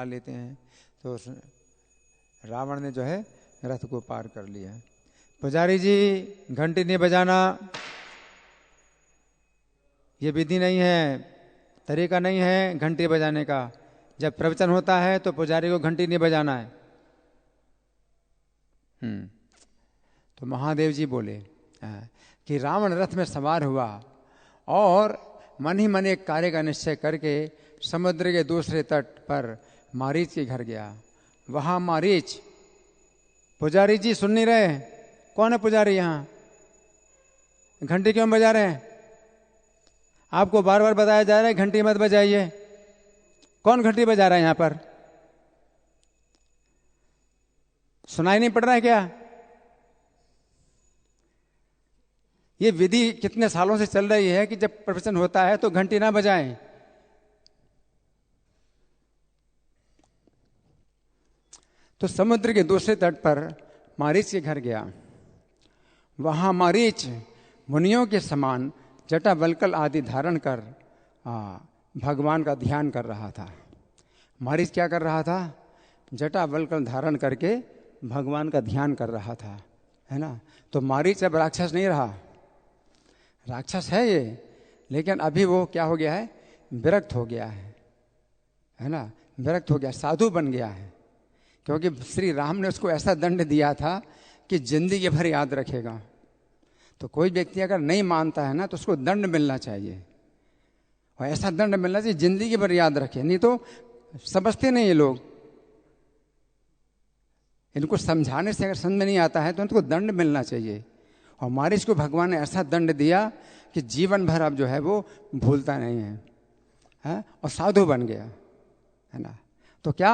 लेते हैं। तो रावण ने जो है रथ को पार कर लिया। पुजारी जी घंटी नहीं बजाना, ये विधि नहीं है, तरीका नहीं है घंटी बजाने का। जब प्रवचन होता है तो पुजारी को घंटी नहीं बजाना है। तो महादेव जी बोले कि रावण रथ में सवार हुआ और मन ही मन एक कार्य का निश्चय करके समुद्र के दूसरे तट पर मारीच के घर गया। वहां मारीच, पुजारी जी सुन नहीं रहे? कौन है पुजारी यहां? घंटी क्यों बजा रहे हैं? आपको बार बार बताया जा रहा है घंटी मत बजाइए। कौन घंटी बजा रहा है यहां पर? सुनाई नहीं पड़ रहा है क्या? ये विधि कितने सालों से चल रही है कि जब प्रवचन होता है तो घंटी ना बजाएं। तो समुद्र के दूसरे तट पर मारीच के घर गया। वहां मारीच मुनियों के समान जटा वल्कल आदि धारण कर भगवान का ध्यान कर रहा था। मारीच क्या कर रहा था? जटा वल्कल धारण करके भगवान का ध्यान कर रहा था, है ना। तो मारीच अब राक्षस नहीं रहा, राक्षस है ये, लेकिन अभी वो क्या हो गया है? विरक्त हो गया है ना, विरक्त हो गया, साधु बन गया है। क्योंकि श्री राम ने उसको ऐसा दंड दिया था कि जिंदगी भर याद रखेगा। तो कोई व्यक्ति अगर नहीं मानता है ना तो उसको दंड मिलना चाहिए, और ऐसा दंड मिलना चाहिए जिंदगी भर याद रखे। नहीं तो समझते नहीं ये लोग, इनको समझाने से अगर समझ में नहीं आता है तो इनको दंड मिलना चाहिए। और मारीच को भगवान ने ऐसा दंड दिया कि जीवन भर अब जो है वो भूलता नहीं है, और साधु बन गया, है ना। तो क्या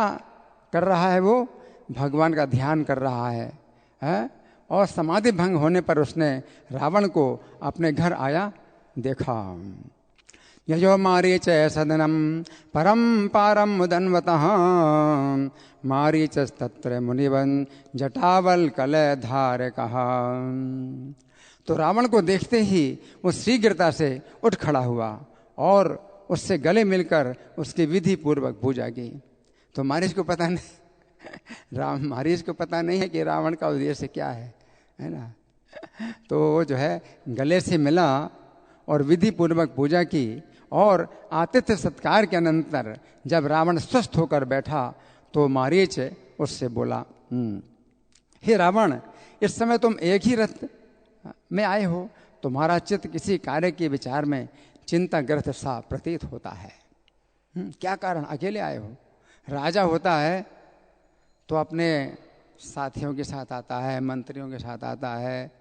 कर रहा है वो? भगवान का ध्यान कर रहा है। और समाधि भंग होने पर उसने रावण को अपने घर आया देखा। यजो मारीच सदनम परम पारम मुदन्वतः मारीचस्तत्र मुनिवन जटावल कल धार कहा। तो रावण को देखते ही वो शीघ्रता से उठ खड़ा हुआ और उससे गले मिलकर उसकी विधि पूर्वक पूजा की। तो मारीच को पता नहीं, मारीच को पता नहीं है कि रावण का उद्देश्य क्या है ना। तो वो जो है गले से मिला और विधि पूर्वक पूजा की, और आतिथ्य सत्कार के अनंतर जब रावण स्वस्थ होकर बैठा तो मारीच उससे बोला, हे रावण, इस समय तुम एक ही रथ में आए हो, तुम्हारा चित्त किसी कार्य के विचार में चिंताग्रस्त सा प्रतीत होता है। क्या कारण? अकेले आए हो? राजा होता है तो अपने साथियों के साथ आता है, मंत्रियों के साथ आता है,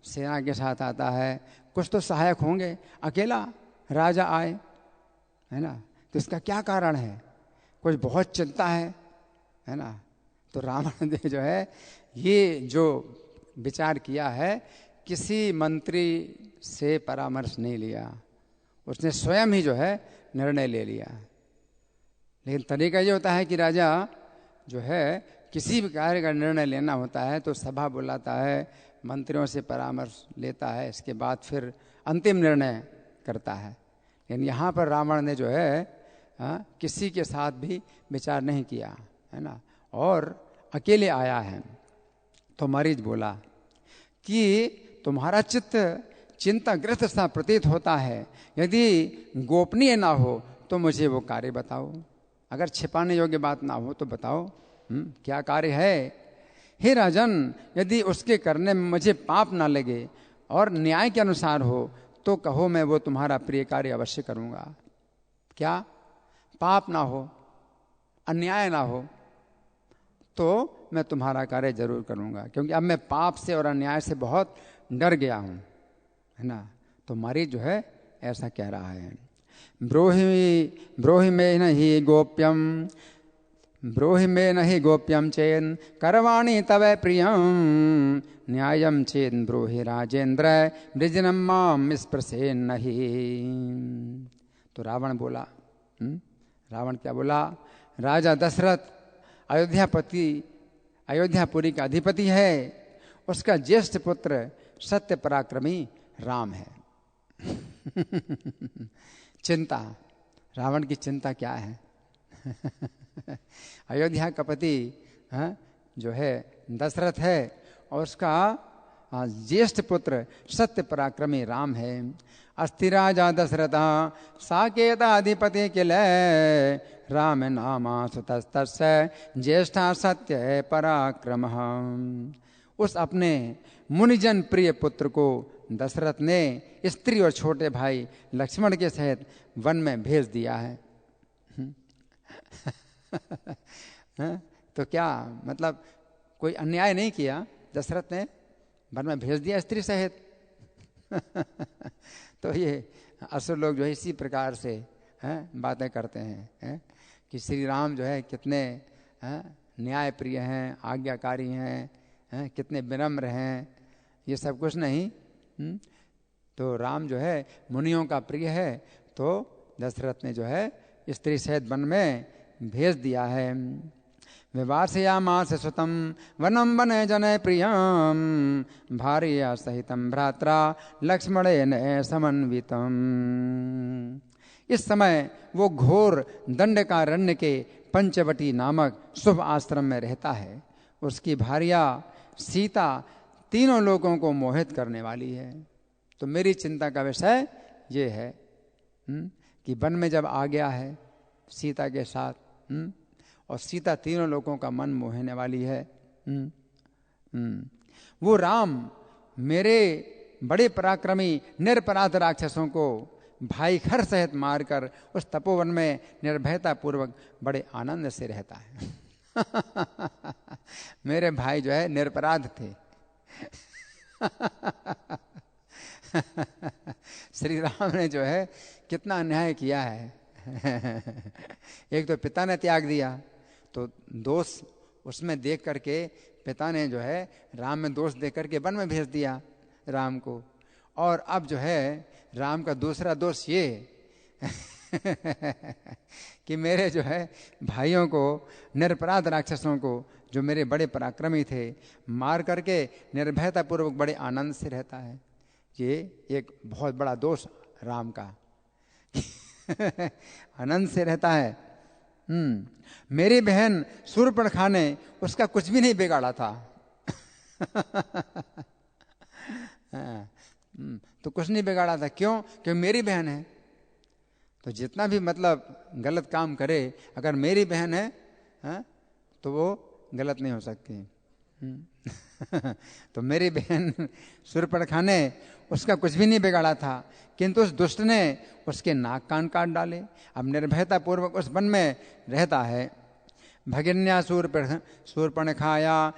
सेना के साथ आता है, कुछ तो सहायक होंगे। अकेला राजा आए, है ना, तो इसका क्या कारण है? कुछ बहुत चिंता है ना। तो रावण ने जो है ये जो विचार किया है, किसी मंत्री से परामर्श नहीं लिया, उसने स्वयं ही जो है निर्णय ले लिया। लेकिन तरीका ये होता है कि राजा जो है किसी भी कार्य का निर्णय लेना होता है तो सभा बुलाता है, मंत्रियों से परामर्श लेता है, इसके बाद फिर अंतिम निर्णय करता है। लेकिन यहाँ पर रावण ने जो है किसी के साथ भी विचार नहीं किया, है ना, और अकेले आया है। तो मारीच बोला कि तुम्हारा चित्त चिंताग्रस्त सा प्रतीत होता है, यदि गोपनीय ना हो तो मुझे वो कार्य बताओ, अगर छिपाने योग्य बात ना हो तो बताओ क्या कार्य है। हे राजन, यदि उसके करने में मुझे पाप ना लगे और न्याय के अनुसार हो तो कहो, मैं वो तुम्हारा प्रिय कार्य अवश्य करूंगा। क्या? पाप ना हो, अन्याय ना हो तो मैं तुम्हारा कार्य जरूर करूंगा, क्योंकि अब मैं पाप से और अन्याय से बहुत डर गया हूं, है ना। तो मारीच जो है ऐसा कह रहा है। ब्रोहि में नहीं गोप्यम, ब्रोहि में नहीं गोप्यम चेन करवाणी तव प्रियम न्यायम चेन ब्रोहि राजेंद्र वृजनम माम स्पृशेन नहीं। तो रावण बोला, रावण क्या बोला? राजा दशरथ अयोध्यापुरी का अधिपति है, उसका ज्येष्ठ पुत्र सत्य पराक्रमी राम है। चिंता, रावण की चिंता क्या है? अयोध्या का पति जो है दशरथ है और उसका ज्येष्ठ पुत्र सत्य पराक्रमी राम है। अस्ति राजा दशरथा साकेताधिपति किल राम नामा सुतस्तस्य ज्येष्ठा सत्य पराक्रम। उस अपने मुनिजन प्रिय पुत्र को दशरथ ने स्त्री और छोटे भाई लक्ष्मण के सहित वन में भेज दिया है। तो क्या मतलब कोई अन्याय नहीं किया, दशरथ ने वन में भेज दिया स्त्री सहित। तो ये असुर लोग जो है इसी प्रकार से बातें करते हैं कि श्री राम जो है कितने न्याय प्रिय हैं, आज्ञाकारी हैं, कितने विनम्र हैं, ये सब कुछ नहीं। तो राम जो है मुनियों का प्रिय है, तो दशरथ ने जो है स्त्री सहित वन में भेज दिया है। विवासयामास सुतं वनं वने जने प्रियं भार्या सहितं भ्रात्रा लक्ष्मणेन समन्वितम्। इस समय वो घोर दंडकारण्य के पंचवटी नामक शुभ आश्रम में रहता है। उसकी भार्या सीता तीनों लोगों को मोहित करने वाली है। तो मेरी चिंता का विषय ये है कि वन में जब आ गया है सीता के साथ, और सीता तीनों लोगों का मन मोहने वाली है। वो राम मेरे बड़े पराक्रमी निरपराध राक्षसों को भाई खर सहित मारकर उस तपोवन में निर्भयता पूर्वक बड़े आनंद से रहता है। मेरे भाई जो है निरपराध थे। श्री राम ने जो है कितना अन्याय किया है। एक तो पिता ने त्याग दिया, तो दोष उसमें देख करके पिता ने जो है राम में दोष देख करके वन में भेज दिया राम को। और अब जो है राम का दूसरा दोष ये कि मेरे जो है भाइयों को, निरपराध राक्षसों को जो मेरे बड़े पराक्रमी थे, मार करके निर्भयता पूर्वक बड़े आनंद से रहता है। ये एक बहुत बड़ा दोष राम का। आनंद से रहता है। मेरी बहन शूर्पणखा ने उसका कुछ भी नहीं बिगाड़ा था। तो कुछ नहीं बिगाड़ा था, क्यों? क्योंकि मेरी बहन है। तो जितना भी मतलब गलत काम करे, अगर मेरी बहन है तो वो गलत नहीं हो सकती। तो मेरी बहन शूर्पणखा ने उसका कुछ भी नहीं बिगाड़ा था, किंतु उस दुष्ट ने उसके नाक कान काट डाले। अब निर्भयता पूर्वक उस वन में रहता है। भगिन्या शूर्पणखाया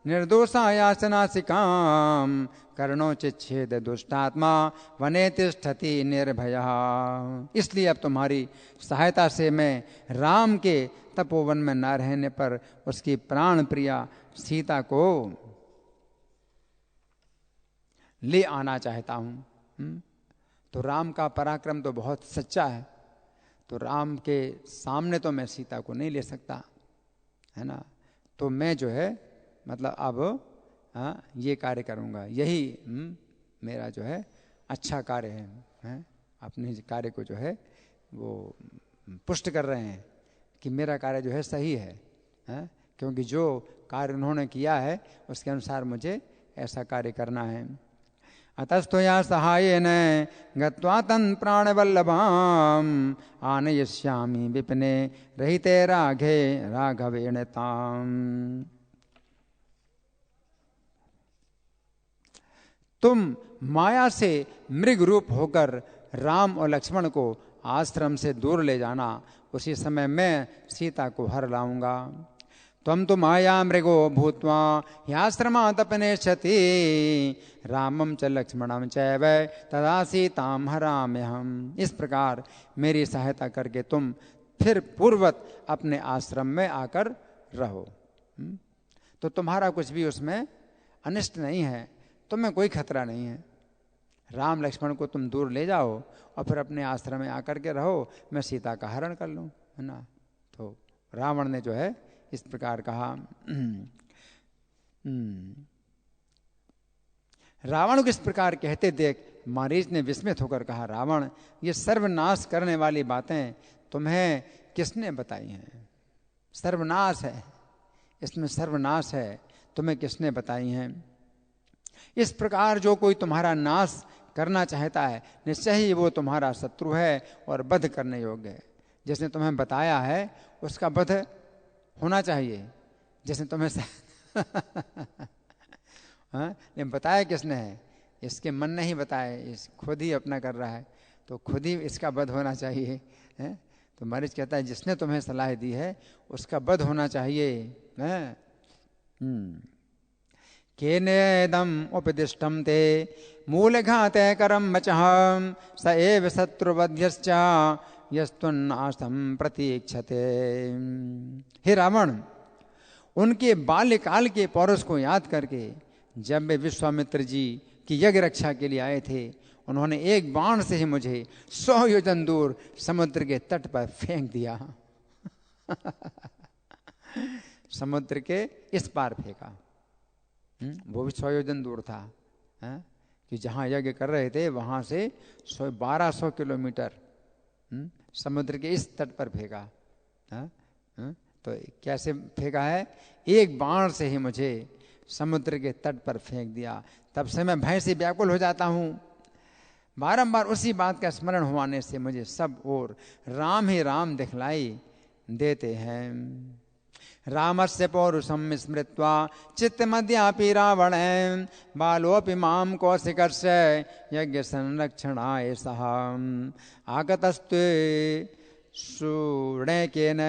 निर्दोषायासनासिकाम कर्णोचिच्छेद दुष्टात्मा वने तिष्ठति निर्भयः। इसलिए अब तुम्हारी सहायता से मैं राम के तपोवन में न रहने पर उसकी प्राण प्रिया सीता को ले आना चाहता हूं। तो राम का पराक्रम तो बहुत सच्चा है, तो राम के सामने तो मैं सीता को नहीं ले सकता, है ना। तो मैं जो है मतलब अब ये कार्य करूंगा। यही मेरा जो है अच्छा कार्य है। अपने कार्य को जो है वो पुष्ट कर रहे हैं कि मेरा कार्य जो है सही है, क्योंकि जो कार्य उन्होंने किया है उसके अनुसार मुझे ऐसा कार्य करना है। अतस्तुया सहायेन गत्वा तन् प्राणवल्लभाम् आनयिष्यामि विपिने रहिते राघे राघवेण ताम्। तुम माया से मृग रूप होकर राम और लक्ष्मण को आश्रम से दूर ले जाना, उसी समय मैं सीता को हर लाऊंगा। त्वं तु माया मृगो भूत्वा ह्याश्रमादपनेष्यति रामं च लक्ष्मणं चैव तदा सीतां हराम्यहम्। इस प्रकार मेरी सहायता करके तुम फिर पूर्वत अपने आश्रम में आकर रहो। तो तुम्हारा कुछ भी उसमें अनिष्ट नहीं है, तुम्हें कोई खतरा नहीं है। राम लक्ष्मण को तुम दूर ले जाओ और फिर अपने आश्रम में आकर के रहो, मैं सीता का हरण कर लूँ, है ना। तो रावण ने जो है इस प्रकार कहा। रावण को इस प्रकार कहते देख मारीच ने विस्मित होकर कहा, रावण, ये सर्वनाश करने वाली बातें तुम्हें किसने बताई हैं? सर्वनाश है, इसमें सर्वनाश है, तुम्हें किसने बताई हैं? इस प्रकार जो कोई तुम्हारा नाश करना चाहता है, निश्चय ही वो तुम्हारा शत्रु है और वध करने योग्य है। जिसने तुम्हें बताया है उसका वध होना चाहिए, जिसने तुम्हें हाँ, लेकिन बताया किसने है? इसके मन नहीं बताए, इस खुद ही अपना कर रहा है, तो खुद ही इसका वध होना चाहिए है? तो मरीज कहता है जिसने तुम्हें सलाह दी है उसका वध होना चाहिए है? केनेदम उपदिष्टम ते मूलघाते करम वचः स एव शत्रुवध्यश्च यस्तुन्नाशम प्रतीक्षते। हे रावण, उनके बाल्यकाल के पौरुष को याद करके जब वे विश्वामित्र जी की यज्ञ रक्षा के लिए आए थे, उन्होंने एक बाण से ही मुझे 100 योजन दूर समुद्र के तट पर फेंक दिया। समुद्र के इस पार फेंका, वो भी 100 योजन दूर था कि जहाँ यज्ञ कर रहे थे वहाँ से 1200 किलोमीटर समुद्र के इस तट पर फेंका। तो कैसे फेंका है? एक बाण से ही मुझे समुद्र के तट पर फेंक दिया। तब से मैं भय से व्याकुल हो जाता हूँ। बारंबार उसी बात का स्मरण होने से मुझे सब ओर राम ही राम दिखलाई देते हैं। रामस्य पौरुषम स्मृत्वा चित्तमद्यापि रावण बालोऽपि मां कौशिकस्य यज्ञ संरक्षणाय सह आगतस्ते शूर्णेकेन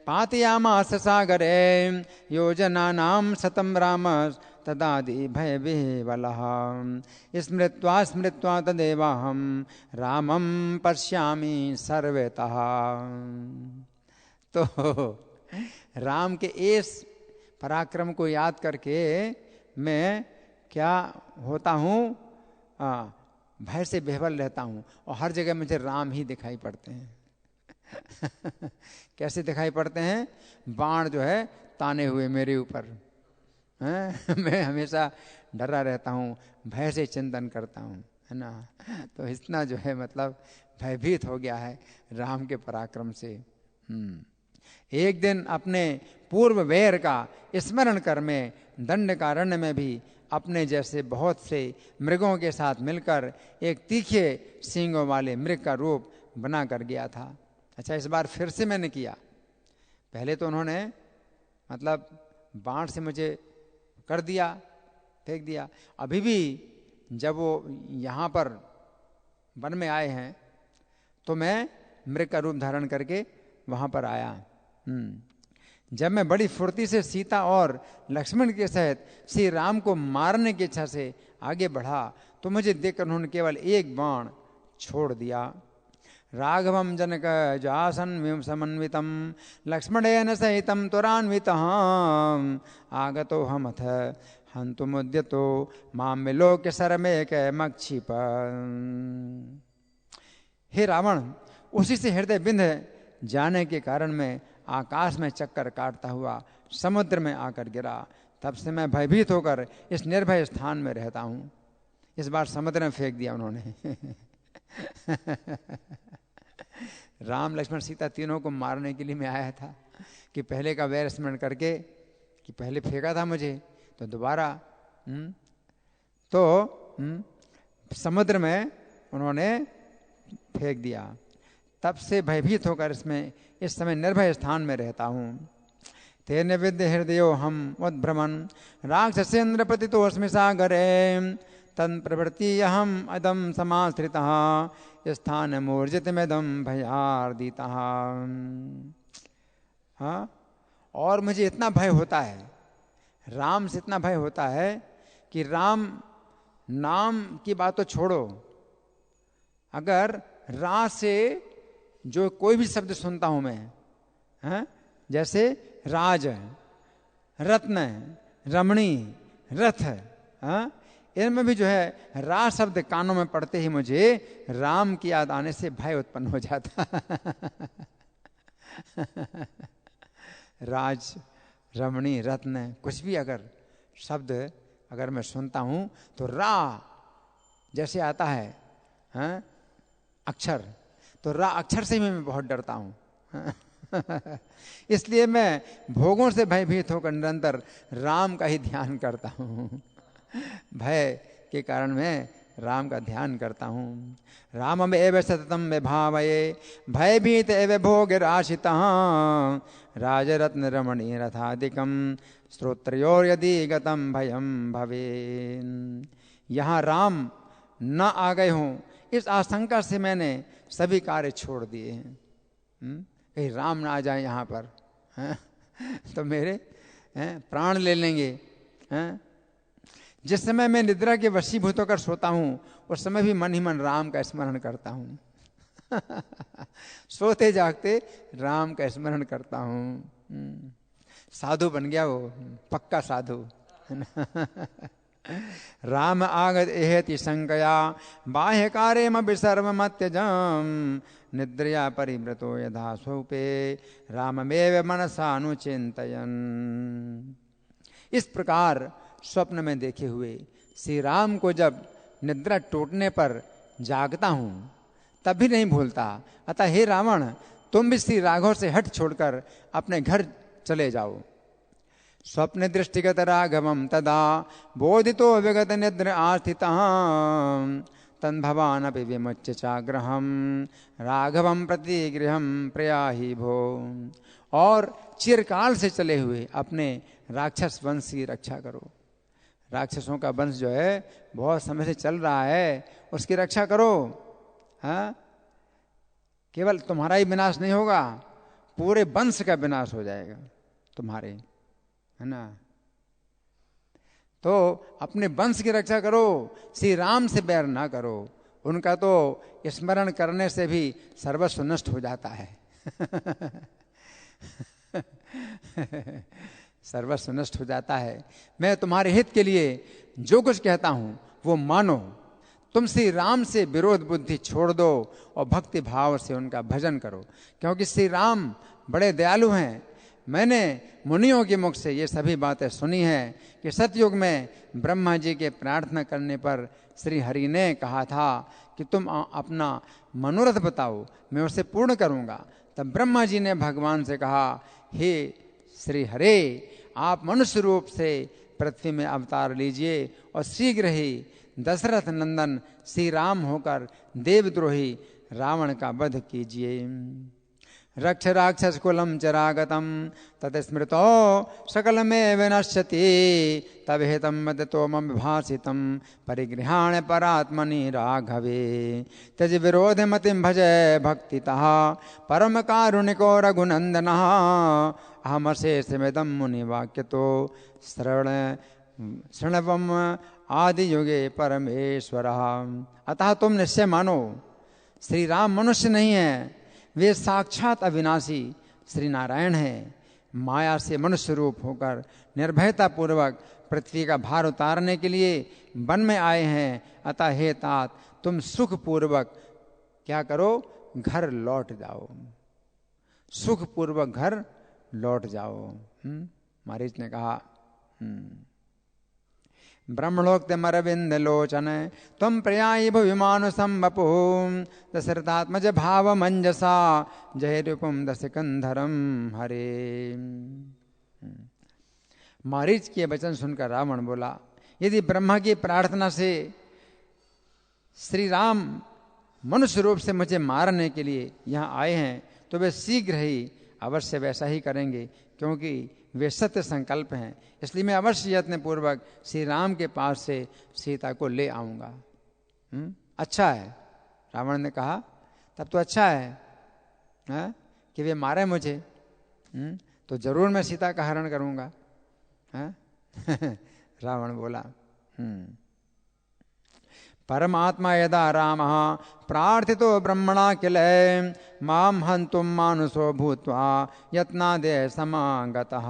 पातयामास सागरे योजनानां शतं राम तदादि भयविह्वलः स्मृत्वा स्मृत्वा तदेवाहं रामं पश्यामि सर्वतः। तो राम के इस पराक्रम को याद करके मैं क्या होता हूँ? भय से बेहवल रहता हूँ और हर जगह मुझे राम ही दिखाई पड़ते हैं। कैसे दिखाई पड़ते हैं? बाण जो है ताने हुए मेरे ऊपर, मैं हमेशा डरा रहता हूँ, भय से चिंतन करता हूँ, है ना। तो इतना जो है मतलब भयभीत हो गया है राम के पराक्रम से। एक दिन अपने पूर्व वैर का स्मरण कर मैं दंडकारण्य में भी अपने जैसे बहुत से मृगों के साथ मिलकर एक तीखे सींगों वाले मृग का रूप बना कर गया था। अच्छा, इस बार फिर से मैंने किया। पहले तो उन्होंने मतलब बाण से मुझे कर दिया, फेंक दिया। अभी भी जब वो यहाँ पर वन में आए हैं तो मैं मृग का रूप धारण करके वहाँ पर आया। जब मैं बड़ी फुर्ती से सीता और लक्ष्मण के सहित श्री राम को मारने की इच्छा से आगे बढ़ा तो मुझे देखकर उन्होंने केवल एक बाण छोड़ दिया। राघवम जनक जासन समन्वितम लक्ष्मणेन सहितम त्वरान्वितः आगतो हमथ हन्तुमुद्यतो मां विलोक्य शरमेक मक्षिप। हे रावण, उसी से हृदय बिंध जाने के कारण मैं आकाश में चक्कर काटता हुआ समुद्र में आकर गिरा। तब से मैं भयभीत होकर इस निर्भय स्थान में रहता हूँ। इस बार समुद्र में फेंक दिया उन्होंने। राम लक्ष्मण सीता तीनों को मारने के लिए मैं आया था कि पहले का वैर स्मरण करके कि पहले फेंका था मुझे तो दोबारा तो समुद्र में उन्होंने फेंक दिया। तब से भयभीत होकर इस समय निर्भय स्थान में रहता हूँ। तेन विद्य हृदयो हम उद्भ्रमन् राक्षसेन्द्र पतितोऽस्मि सागरे तन् प्रवृत्ति अहम अदम समाश्रितः स्थान मूर्जितमिदं भयार्दितः। हाँ, और मुझे इतना भय होता है, राम से इतना भय होता है कि राम नाम की बात तो छोड़ो, अगर रा से जो कोई भी शब्द सुनता हूं मैं, जैसे राज, रत्न, रमणी, रथ, इनमें भी जो है रा शब्द कानों में पड़ते ही मुझे राम की याद आने से भय उत्पन्न हो जाता। राज, रमणी, रत्न, कुछ भी अगर शब्द अगर मैं सुनता हूं तो रा जैसे आता है अक्षर, तो रा अक्षर से भी मैं बहुत डरता हूं। इसलिए मैं भोगों से भयभीत होकर निरंतर राम का ही ध्यान करता हूँ। भय के कारण मैं राम का ध्यान करता हूँ। रामम एव सततम विभावये भयभीत एव भोगिराशितः राजरत्न रमणी रथादिकम श्रोत्रयोर यदि गतम भयम भवे। यहाँ राम न आ गए हों इस आशंका से मैंने सभी कार्य छोड़ दिए हैं। कहीं राम ना आ जाए यहाँ पर, तो मेरे प्राण ले लेंगे। जिस समय मैं निद्रा के वशीभूत होकर सोता हूँ उस समय भी मन ही मन राम का स्मरण करता हूँ। सोते जागते राम का स्मरण करता हूँ। साधु बन गया वो, पक्का साधु। राम आगत एहेति शंकया बाह्य कार्य सर्वमत्यजम निद्रया परिव्रतो यथा स्वरूपे राममेव मनसा अनुचिंतयन। इस प्रकार स्वप्न में देखे हुए श्री राम को जब निद्रा टूटने पर जागता हूँ तब भी नहीं भूलता। अतः हे रावण, तुम भी श्री राघव से हट छोड़कर अपने घर चले जाओ। स्वप्न दृष्टिगत राघवम तदा बोधितो विगत निद्र आस्थितः तन भवान अपि विमुच्य चाग्रहम राघवम प्रति गृहम प्रयाहि भो। और चिरकाल से चले हुए अपने राक्षस वंश की रक्षा करो। राक्षसों का वंश जो है बहुत समय से चल रहा है, उसकी रक्षा करो। हाँ, केवल तुम्हारा ही विनाश नहीं होगा, पूरे वंश का विनाश हो जाएगा तुम्हारे, है ना। तो अपने वंश की रक्षा करो, श्री राम से बैर ना करो। उनका तो स्मरण करने से भी सर्वस्व नष्ट हो जाता है। सर्वस्व नष्ट हो जाता है। मैं तुम्हारे हित के लिए जो कुछ कहता हूं वो मानो। तुम श्री राम से विरोध बुद्धि छोड़ दो और भक्ति भाव से उनका भजन करो, क्योंकि श्री राम बड़े दयालु हैं। मैंने मुनियों के मुख से ये सभी बातें सुनी हैं कि सतयुग में ब्रह्मा जी के प्रार्थना करने पर श्री हरि ने कहा था कि तुम अपना मनोरथ बताओ, मैं उसे पूर्ण करूंगा। तब ब्रह्मा जी ने भगवान से कहा, हे श्री हरे, आप मनुष्य रूप से पृथ्वी में अवतार लीजिए और शीघ्र ही दशरथ नंदन श्री राम होकर देवद्रोही रावण का वध कीजिए। रक्ष राक्षस कुलम चरागतम तत्स्मृतो सकलमेव नश्यति तब हेतम मदतो मम विभासितम परिगृहाण परात्मनि राघवे त्यज विरोध मतिम भजय भक्तितः परम कारुणिको रघुनंदनः अहमशेषमिदं मुनिवाक्यतो श्रृणवम आदि युगे परमेश्वरः। अतः तुम निश्चय मानो, श्री राम मनुष्य नहीं है, वे साक्षात अविनाशी श्री नारायण हैं। माया से मनुष्य रूप होकर निर्भयता पूर्वक पृथ्वी का भार उतारने के लिए वन में आए हैं। अतः हे तात, तुम सुख पूर्वक क्या करो, घर लौट जाओ, सुख पूर्वक घर लौट जाओ। मारीच ने कहा, ब्रह्मणोक्तमरविंद लोचन तम प्रयायि भुविमानुसं वपु दशरथात्मज भाव मंजसा जय रूपम दशकंधरम हरे। मारीच के वचन सुनकर रावण बोला, यदि ब्रह्मा की प्रार्थना से श्री राम मनुष्य रूप से मुझे मारने के लिए यहाँ आए हैं तो वे शीघ्र ही अवश्य वैसा ही करेंगे, क्योंकि वे सत्य संकल्प हैं। इसलिए मैं अवश्य यत्न पूर्वक श्री राम के पास से सीता को ले आऊंगा। अच्छा है, रावण ने कहा, तब तो अच्छा है कि वे मारे मुझे, तो जरूर मैं सीता का हरण करूंगा। रावण बोला, परमात्मा यदा रामः प्रार्थितो ब्रह्मणा किल माम हन्तुम मानुषो भूत्वा यत्नादेह समागतः।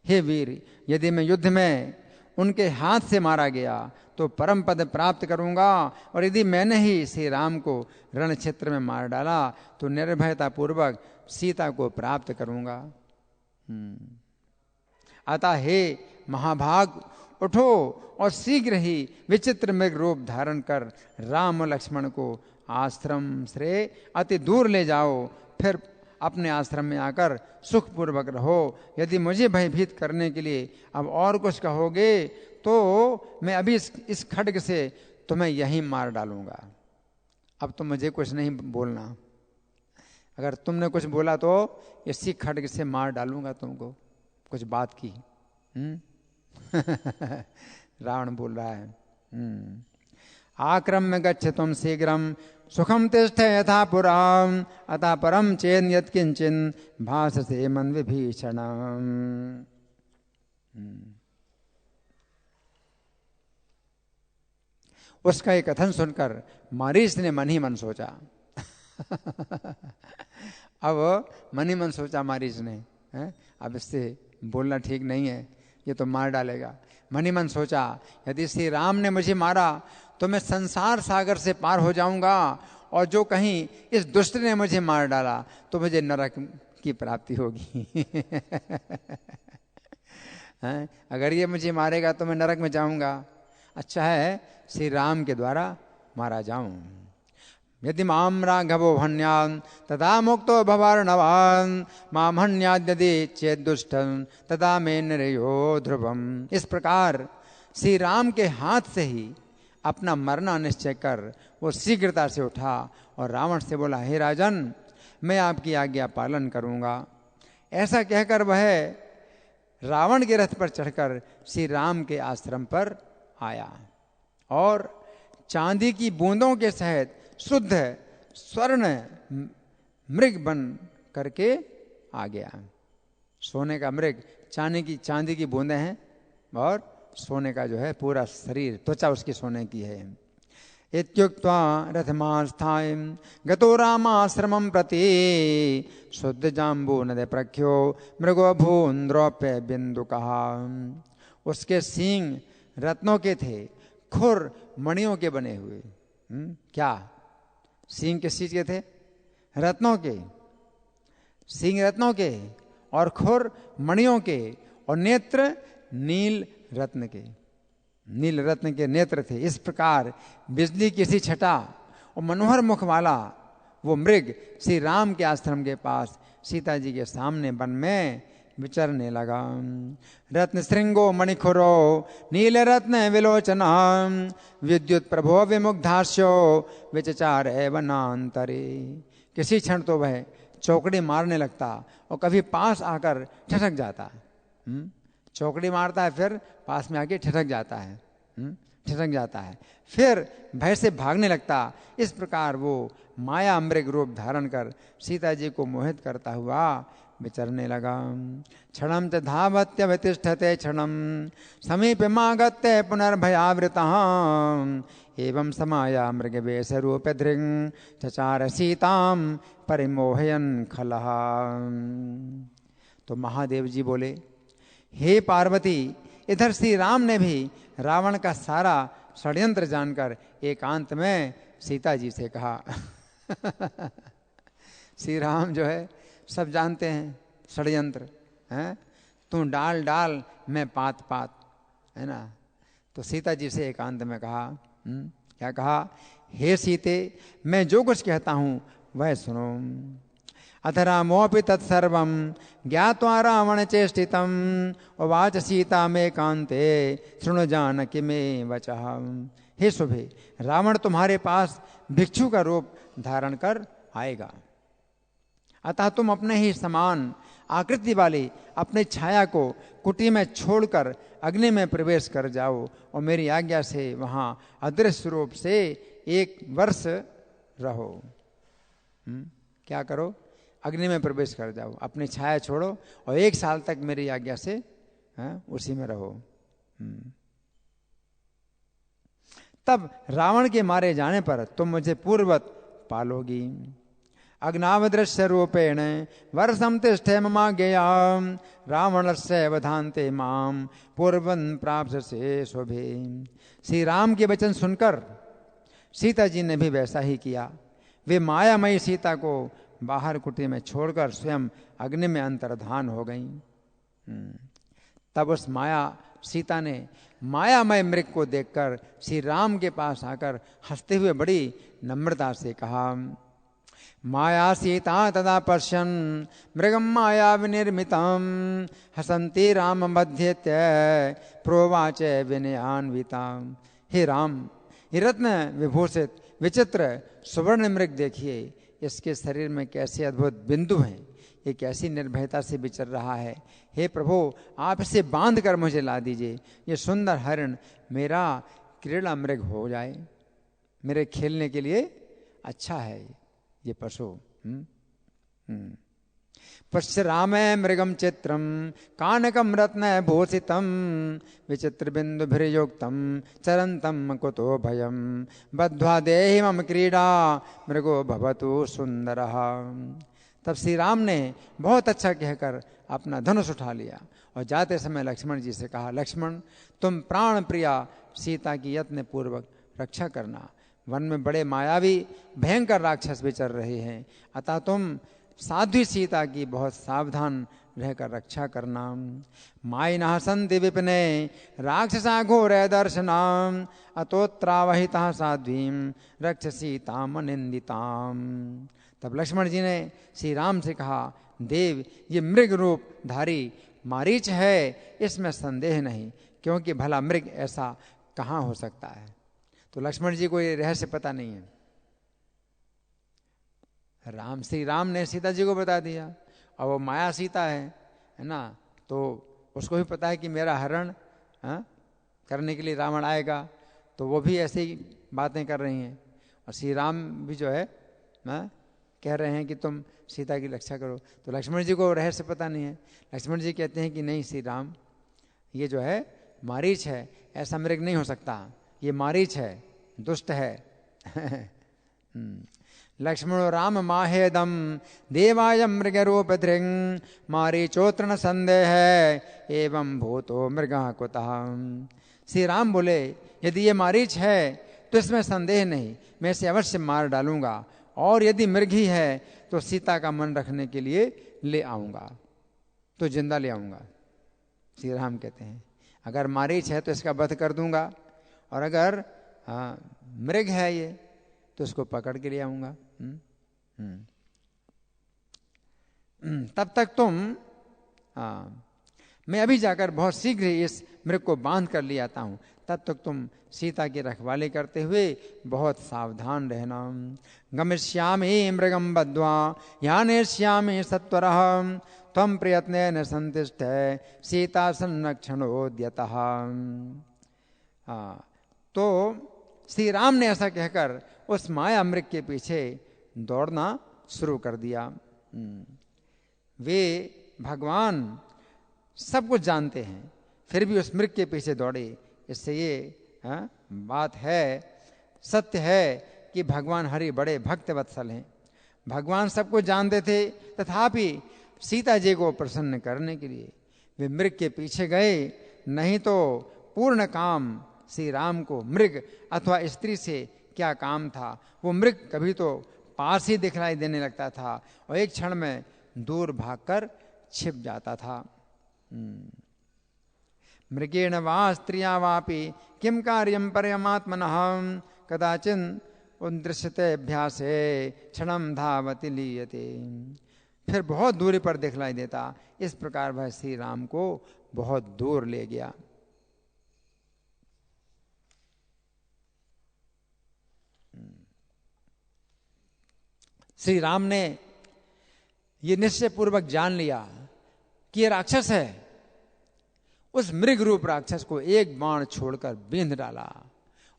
हे वीर, यदि मैं युद्ध में उनके हाथ से मारा गया तो परम पद प्राप्त करूंगा, और यदि मैंने ही श्री राम को रण क्षेत्र में मार डाला तो निर्भयता पूर्वक सीता को प्राप्त करूंगा। अतः हे महाभाग, उठो और शीघ्र ही विचित्र मृग रूप धारण कर राम और लक्ष्मण को आश्रम से अति दूर ले जाओ, फिर अपने आश्रम में आकर सुखपूर्वक रहो। यदि मुझे भयभीत करने के लिए अब और कुछ कहोगे तो मैं अभी इस खड्ग से तुम्हें यहीं मार डालूंगा। अब तो मुझे कुछ नहीं बोलना, अगर तुमने कुछ बोला तो इसी खड्ग से मार डालूंगा तुमको, कुछ बात की। रावण बोल रहा है। आक्रम्य गच्छतुम शीघ्रम सुखम तिष्ठ यथा पुरा अतः परम चेन यत्किंचिन भाससे मन विभीषण। उसका ये कथन सुनकर मारीच ने मन ही मन सोचा। अब मन ही मन सोचा मारीच ने, अब इससे बोलना ठीक नहीं है, ये तो मार डालेगा। मन ही मन सोचा यदि श्री राम ने मुझे मारा तो मैं संसार सागर से पार हो जाऊंगा, और जो कहीं इस दुष्ट ने मुझे मार डाला तो मुझे नरक की प्राप्ति होगी। अगर ये मुझे मारेगा तो मैं नरक में जाऊंगा, अच्छा है श्री राम के द्वारा मारा जाऊं। यदि माम राघवो हन्यान् तदा मुक्तो भवार्णवान् माम हन्याद् यदि चेत् दुष्टं तदा मे निरयो ध्रुवम्। इस प्रकार श्री राम के हाथ से ही अपना मरना निश्चय कर वो शीघ्रता से उठा और रावण से बोला, हे राजन, मैं आपकी आज्ञा पालन करूंगा। ऐसा कहकर वह रावण के रथ पर चढ़कर श्री राम के आश्रम पर आया और चांदी की बूंदों के सहित शुद्ध स्वर्ण मृग बन करके आ गया। सोने का मृग, चांदी की बूंदें हैं और सोने का जो है पूरा शरीर, त्वचा उसकी सोने की है। इत्युक्त्वा रथमास्थाय गतो रामाश्रमं प्रति शुद्ध जाम्बू नदे प्रख्यो मृगो भून् द्रौप्य बिंदुकः। उसके सींग रत्नों के थे, खुर मणियों के बने हुए। क्या सींग किस चीज के थे? रत्नों के। सींग रत्नों के और खुर मणियों के, और नेत्र नील रत्न के, नील रत्न के नेत्र थे। इस प्रकार बिजली की सी छटा और मनोहर मुख वाला वो मृग श्री राम के आश्रम के पास सीता जी के सामने वन में विचरने लगा। रत्न श्रृंगो मणिखुरो नील रत्न विलोचना विद्युत प्रभो विमुग्धास्यो विचचार वनांतरे। किसी क्षण तो वह चौकड़ी मारने लगता और कभी पास आकर ठिठक जाता। चौकड़ी मारता है, फिर पास में आके ठिठक जाता है, ठिठक जाता है, फिर भय से भागने लगता। इस प्रकार वो माया मृग रूप धारण कर सीता जी को मोहित करता हुआ विचरने लगा। क्षणम च धावत्य वितिष्ठते क्षणम समीपमागत्य पुनर्भयावृतः एवं समाया मृगवेश रूप धृंग चचार सीताम परिमोहयन खलः। तो महादेव जी बोले, हे पार्वती, इधर श्री राम ने भी रावण का सारा षड्यंत्र जानकर एकांत में सीता जी से कहा। श्री राम जो है सब जानते हैं षड्यंत्र, हैं, तू डाल डाल मैं पात पात, है ना। तो सीता जी से एकांत में कहा, क्या कहा? हे सीते, मैं जो कुछ कहता हूं वह सुनो। अथ रामोऽपि तत्सर्वं ज्ञात्वा रावण चेष्टितम् उवाच सीता में कांते शृणु जानकी में वचः। हे शुभे, रावण तुम्हारे पास भिक्षु का रूप धारण कर आएगा, अतः तुम अपने ही समान आकृति वाली अपनी छाया को कुटी में छोड़कर अग्नि में प्रवेश कर जाओ और मेरी आज्ञा से वहां अदृश्य रूप से 1 वर्ष रहो। क्या करो? अग्नि में प्रवेश कर जाओ, अपनी छाया छोड़ो और 1 साल तक मेरी आज्ञा से उसी में रहो। तब रावण के मारे जाने पर तुम मुझे पूर्ववत पालोगी। अग्नावदृश्य रूपेण वर्षम तिष्ठे ममाज्ञया रावणस्य वधान्ते माम पूर्वं प्राप्स्यसे शुभे। श्री राम के वचन सुनकर सीता जी ने भी वैसा ही किया। वे मायामयी सीता को बाहर कुटी में छोड़कर स्वयं अग्नि में अंतर्धान हो गईं। तब उस सीता ने मायामय मृग को देखकर श्री राम के पास आकर हंसते हुए बड़ी नम्रता से कहा, माया सीता तदा पश्यन् मृगं माया विनिर्मितं हसन्ति राम मध्येत्य प्रोवाच विनयान्वितां। हे राम, ये रत्न विभूषित विचित्र सुवर्ण मृग देखिए, इसके शरीर में कैसे अद्भुत बिंदु हैं, ये कैसी निर्भयता से विचर रहा है। हे प्रभु, आप इसे बांध कर मुझे ला दीजिए, ये सुंदर हरिण मेरा क्रीड़ा मृग हो जाए, मेरे खेलने के लिए अच्छा है ये पशु। पश्य राम मृगम चित्रम कानकम रत्न भूषितम विचित्र बिंदु भृयुक्तम चरंतम कुतो भयम बद्ध्वा देहि मम क्रीड़ा मृगो भवतु सुंदरः। तब श्री राम ने बहुत अच्छा कहकर अपना धनुष उठा लिया और जाते समय लक्ष्मण जी से कहा, लक्ष्मण, तुम प्राण प्रिया सीता की यत्न पूर्वक रक्षा करना। वन में बड़े मायावी भयंकर राक्षस विचर रहे हैं, अतः तुम साध्वी सीता की बहुत सावधान रहकर रक्षा करना। मायिनः सन्ति विपिने राक्षसा घोर दर्शनाम अतोत्रावहितः साध्वीं रक्षसीताम निंदिताम। तब लक्ष्मण जी ने श्री राम से कहा, देव, ये मृग रूप धारी मारीच है, इसमें संदेह नहीं, क्योंकि भला मृग ऐसा कहाँ हो सकता है। तो लक्ष्मण जी को ये रहस्य पता नहीं है। श्री राम ने सीता जी को बता दिया, और वो माया सीता है ना, तो उसको भी पता है कि मेरा हरण करने के लिए रावण आएगा, तो वो भी ऐसी ही बातें कर रही हैं। और श्री राम भी जो है कह रहे हैं कि तुम सीता की रक्षा करो। तो लक्ष्मण जी को रहस्य पता नहीं है। लक्ष्मण जी कहते हैं कि नहीं श्री राम, ये जो है मारीच है, ऐसा मृग नहीं हो सकता, ये मारीच है, दुष्ट है। लक्ष्मणो राम माहेदम देवाय मृग रूप धृंग मारीचोत्र न संदेह एवं भूतो मृग कुतः। श्री राम बोले, यदि ये मारीच है तो इसमें संदेह नहीं, मैं इसे अवश्य मार डालूंगा, और यदि मृग ही है तो सीता का मन रखने के लिए ले आऊंगा, तो जिंदा ले आऊंगा। श्री राम कहते हैं अगर मारीच है तो इसका वध कर दूंगा, और अगर मृग है ये तो इसको पकड़ के ले आऊंगा। तब तक तुम मैं अभी जाकर बहुत शीघ्र ही इस मृग को बांध कर ले आता हूं, तब तक तुम सीता की रखवाली करते हुए बहुत सावधान रहना। गमिष्यामि मृगम बद्ध्वा यानेष्यामि सत्वरः त्वं प्रयत्नेन संतिष्ठ सीता संरक्षणोद्यतः। तो श्री राम ने ऐसा कहकर उस माया मृग के पीछे दौड़ना शुरू कर दिया। वे भगवान सब कुछ जानते हैं, फिर भी उस मृग के पीछे दौड़े। इससे ये बात है, सत्य है कि भगवान हरि बड़े भक्त वत्सल हैं। भगवान सब कुछ जानते थे, तथापि सीता जी को प्रसन्न करने के लिए वे मृग के पीछे गए, नहीं तो पूर्ण काम श्री राम को मृग अथवा स्त्री से क्या काम था। वो मृग कभी तो पास ही दिखलाई देने लगता था और एक क्षण में दूर भागकर छिप जाता था। मृगेण वा स्त्रिया वापि किम कार्यम परमात्मनः कदाचिन उन्दृश्यते अभ्यासे क्षणम धावति लीयते। फिर बहुत दूरी पर दिखलाई देता। इस प्रकार वह श्री राम को बहुत दूर ले गया। श्री राम ने ये निश्चय पूर्वक जान लिया कि ये राक्षस है। उस मृग रूप राक्षस को एक बाण छोड़कर बींध डाला,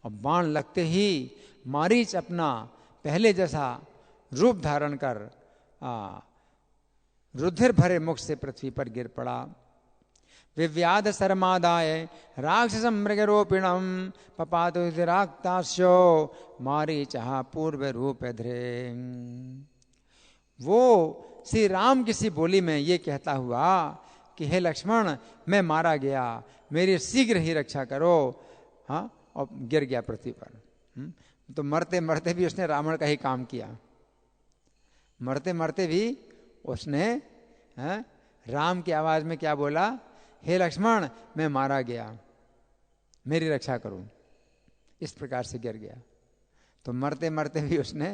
और बाण लगते ही मारीच अपना पहले जैसा रूप धारण कर रुधिर भरे मुख से पृथ्वी पर गिर पड़ा। विव्याध शर्मादाय राक्षसम मृगरूपिणम पपातुराक्तास्यो मारीचः पूर्व रूप धृ। वो श्री राम किसी बोली में ये कहता हुआ कि हे लक्ष्मण, मैं मारा गया, मेरी शीघ्र ही रक्षा करो, और गिर गया पृथ्वी पर। तो मरते मरते भी उसने रावण का ही काम किया। मरते मरते भी उसने राम की आवाज में क्या बोला, हे लक्ष्मण, मैं मारा गया, मेरी रक्षा करो। इस प्रकार से गिर गया। तो मरते मरते भी उसने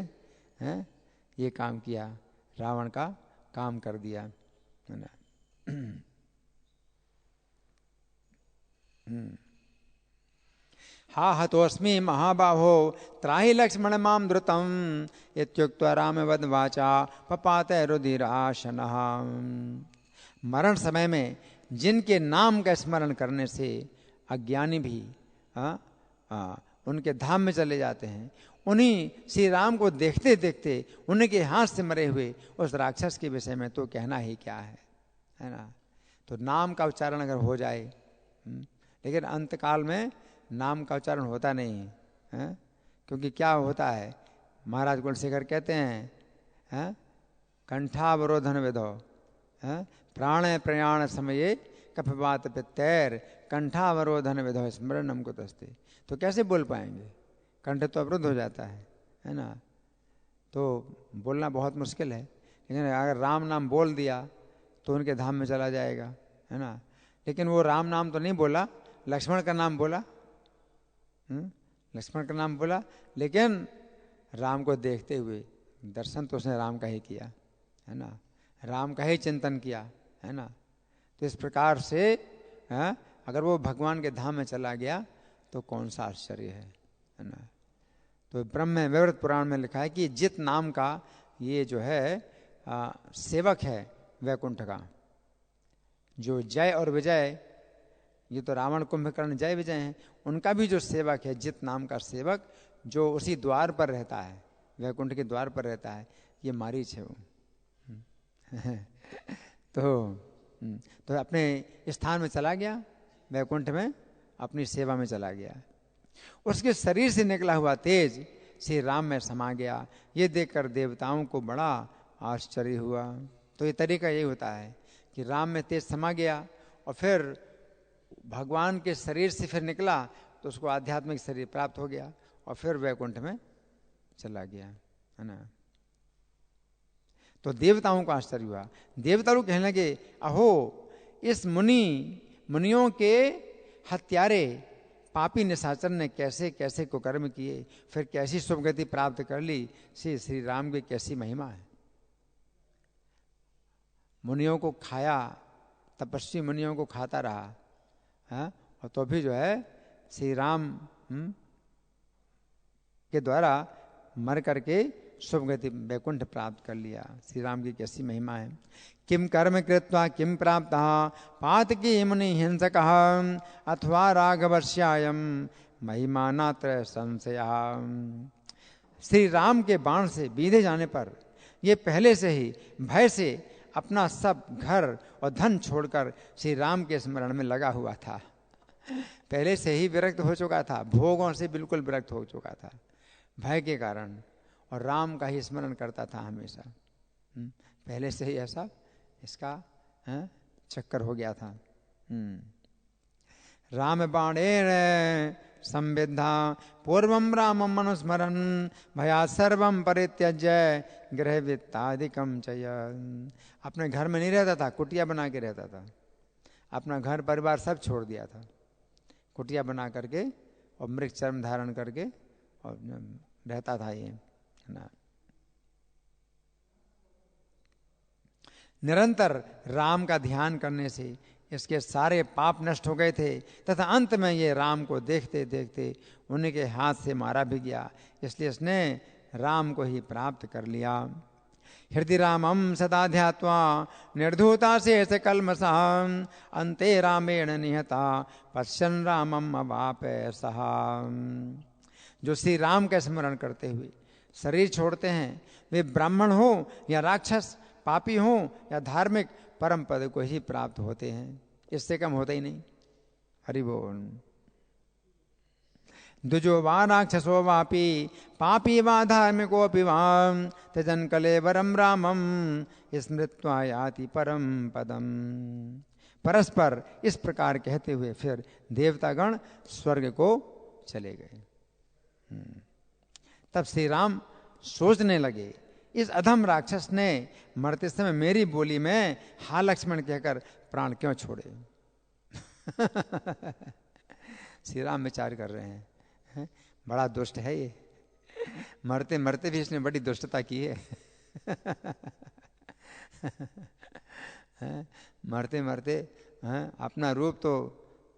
ये काम किया, रावण का काम कर दिया, है ना। हा हतोऽस्मि महाबाहो त्राहि लक्ष्मण मां द्रुतम् इत्युक्त्वा रामवद वाचा पपाते रुधिराशनः। मरण समय में जिनके नाम का स्मरण करने से अज्ञानी भी उनके धाम में चले जाते हैं, उन्हीं श्री राम को देखते देखते उनके हाथ से मरे हुए उस राक्षस के विषय में तो कहना ही क्या है ना। तो नाम का उच्चारण अगर हो जाए, लेकिन अंतकाल में नाम का उच्चारण होता नहीं है, क्योंकि क्या होता है, महाराज गुणशेखर कहते हैं कंठावरोधन विधो प्राण प्रयाण समये कफवात पित्तैर कंठावरोधन विधो स्मरणम कुतस्ते। तो कैसे बोल पाएंगे, कंठ तो अवरुद्ध हो जाता है ना। तो बोलना बहुत मुश्किल है, लेकिन अगर राम नाम बोल दिया तो उनके धाम में चला जाएगा, है ना। लेकिन वो राम नाम तो नहीं बोला, लक्ष्मण का नाम बोला, लक्ष्मण का नाम बोला, लेकिन राम को देखते हुए दर्शन तो उसने राम का ही किया, है ना, राम का ही चिंतन किया, है ना। तो इस प्रकार से अगर वो भगवान के धाम में चला गया तो कौन सा आश्चर्य है ना। तो ब्रह्म विवृत पुराण में लिखा है कि जित नाम का ये जो है सेवक है वैकुंठ का, जो जय और विजय, ये तो रावण कुंभकर्ण जय विजय हैं, उनका भी जो सेवक है जित नाम का सेवक, जो उसी द्वार पर रहता है, वैकुंठ के द्वार पर रहता है, ये मारीच है वो। तो अपने स्थान में चला गया, वैकुंठ में अपनी सेवा में चला गया। उसके शरीर से निकला हुआ तेज श्री राम में समा गया। ये देखकर देवताओं को बड़ा आश्चर्य हुआ। तो ये तरीका यही होता है कि राम में तेज समा गया और फिर भगवान के शरीर से फिर निकला तो उसको आध्यात्मिक शरीर प्राप्त हो गया और फिर वैकुंठ में चला गया, है ना। तो देवताओं को आश्चर्य हुआ। देवता लोग कहने लगे, अहो इस मुनियों के हत्यारे पापी निशाचर ने कैसे कैसे कुकर्म किए, फिर कैसी शुभ गति प्राप्त कर ली, श्री राम की कैसी महिमा है। मुनियों को खाया, तपस्वी मुनियों को खाता रहा है, और तो भी जो है श्री राम के द्वारा मर करके शुभ गति वैकुंठ प्राप्त कर लिया। श्री राम की कैसी महिमा है। किम कर्म कृत्वा किम प्राप्त पातकी मुनि हिंसक अथवा राघवश्यायम महिमा नात्र संशय। श्री राम के बाण से बीधे जाने पर ये पहले से ही भय से अपना सब घर और धन छोड़कर श्री राम के स्मरण में लगा हुआ था। पहले से ही विरक्त हो चुका था, भोगों से बिल्कुल विरक्त हो चुका था भय के कारण, और राम का ही स्मरण करता था हमेशा। पहले से ही ऐसा इसका चक्कर हो गया था। राम बाणेर संविद्धा पूर्वम रामम मनुस्मरन भया सर्वम परित्यज्य गृह वित्तादिकम चय। अपने घर में नहीं रहता था, कुटिया बना के रहता था। अपना घर परिवार सब छोड़ दिया था, कुटिया बना करके और मृग चर्म धारण करके और रहता था ये ना। निरंतर राम का ध्यान करने से इसके सारे पाप नष्ट हो गए थे, तथा अंत में ये राम को देखते देखते उन्हीं के हाथ से मारा भी गया। इसलिए इसने राम को ही प्राप्त कर लिया। हृदय रामम सदा ध्यात्वा निर्धूता शेष कल्मषः अन्ते रामेण निहता पश्यन् रामम अवापे सहा। जो श्री राम का स्मरण करते हुए शरीर छोड़ते हैं, वे ब्राह्मण हो या राक्षस, पापी हो या धार्मिक, परम पद को ही प्राप्त होते हैं, इससे कम होता ही नहीं। हरि बोल। दुजो वा राक्षसो वापि पापी वा धार्मिकोऽपि वा त्यजन् कलेवरं रामं स्मृत्वा याति परम पदम। परस्पर इस प्रकार कहते हुए फिर देवतागण स्वर्ग को चले गए। तब श्री राम सोचने लगे, इस अधम राक्षस ने मरते समय मेरी बोली में हा लक्ष्मण कहकर प्राण क्यों छोड़े। श्री राम विचार कर रहे हैं, बड़ा दुष्ट है ये, मरते मरते भी इसने बड़ी दुष्टता की है। मरते मरते अपना रूप तो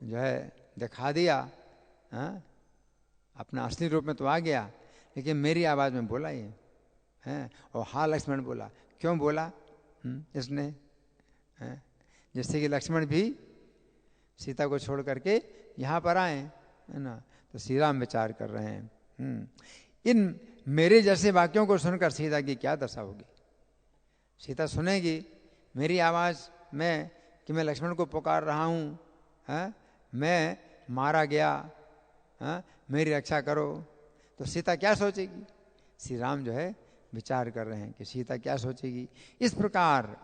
जो है दिखा दिया, अपना असली रूप में तो आ गया, लेकिन मेरी आवाज़ में बोला ये है। और हाँ लक्ष्मण बोला, क्यों बोला इसने? जिससे कि लक्ष्मण भी सीता को छोड़ करके यहाँ पर आए, है ना। तो श्री राम विचार कर रहे हैं, इन मेरे जैसे वाक्यों को सुनकर सीता की क्या दशा होगी। सीता सुनेगी मेरी आवाज़ में कि मैं लक्ष्मण को पुकार रहा हूँ, मैं मारा गया, मेरी रक्षा करो, तो सीता क्या सोचेगी। श्री राम जो है विचार कर रहे हैं कि सीता क्या सोचेगी। इस प्रकार